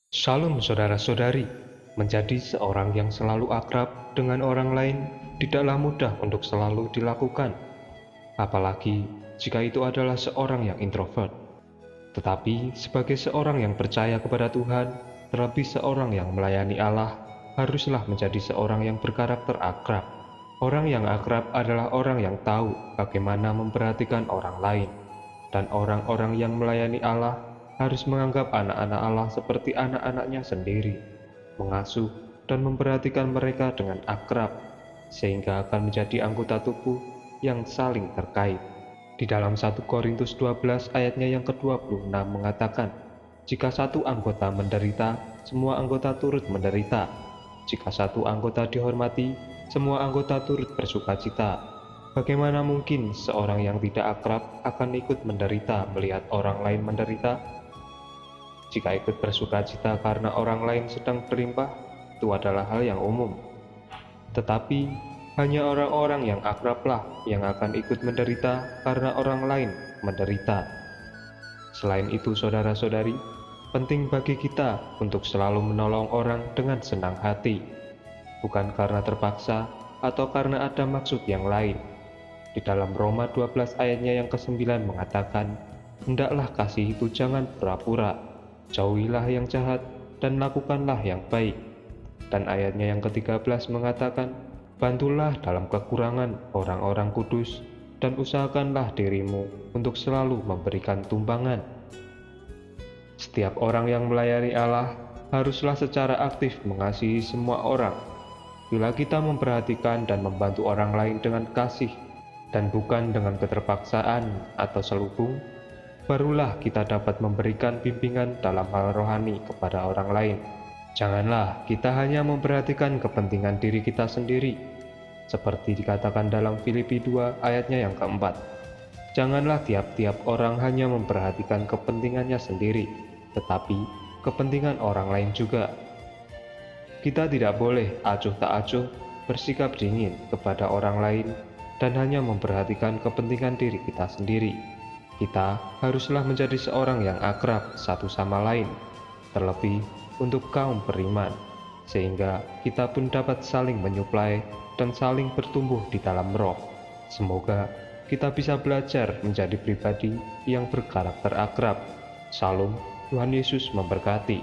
Shalom saudara-saudari, menjadi seorang yang selalu akrab dengan orang lain tidaklah mudah untuk selalu dilakukan, apalagi jika itu adalah seorang yang introvert. Tetapi sebagai seorang yang percaya kepada Tuhan, terlebih seorang yang melayani Allah, haruslah menjadi seorang yang berkarakter akrab. Orang yang akrab adalah orang yang tahu bagaimana memperhatikan orang lain, dan orang-orang yang melayani Allah harus menganggap anak-anak Allah seperti anak-anaknya sendiri, mengasuh dan memperhatikan mereka dengan akrab, sehingga akan menjadi anggota tubuh yang saling terkait. Di dalam 1 Korintus 12 ayatnya yang ke-26 mengatakan, jika satu anggota menderita, semua anggota turut menderita. Jika satu anggota dihormati, semua anggota turut bersukacita. Bagaimana mungkin seorang yang tidak akrab akan ikut menderita melihat orang lain menderita? Jika ikut bersukacita karena orang lain sedang berlimpah, itu adalah hal yang umum. Tetapi, hanya orang-orang yang akrablah yang akan ikut menderita karena orang lain menderita. Selain itu, saudara-saudari, penting bagi kita untuk selalu menolong orang dengan senang hati, bukan karena terpaksa atau karena ada maksud yang lain. Di dalam Roma 12 ayatnya yang ke-9 mengatakan, hendaklah kasih itu jangan pura-pura, jauhilah yang jahat dan lakukanlah yang baik. Dan ayatnya yang ke-13 mengatakan, bantulah dalam kekurangan orang-orang kudus dan usahakanlah dirimu untuk selalu memberikan tumpangan. Setiap orang yang melayani Allah haruslah secara aktif mengasihi semua orang. Bila kita memperhatikan dan membantu orang lain dengan kasih dan bukan dengan keterpaksaan atau selubung, barulah kita dapat memberikan bimbingan dalam hal rohani kepada orang lain. Janganlah kita hanya memperhatikan kepentingan diri kita sendiri, seperti dikatakan dalam Filipi 2 ayatnya yang keempat. Janganlah tiap-tiap orang hanya memperhatikan kepentingannya sendiri, tetapi kepentingan orang lain juga. Kita tidak boleh acuh tak acuh bersikap dingin kepada orang lain dan hanya memperhatikan kepentingan diri kita sendiri. Kita haruslah menjadi seorang yang akrab satu sama lain, terlebih untuk kaum beriman, sehingga kita pun dapat saling menyuplai dan saling bertumbuh di dalam roh. Semoga kita bisa belajar menjadi pribadi yang berkarakter akrab. Shalom, Tuhan Yesus memberkati.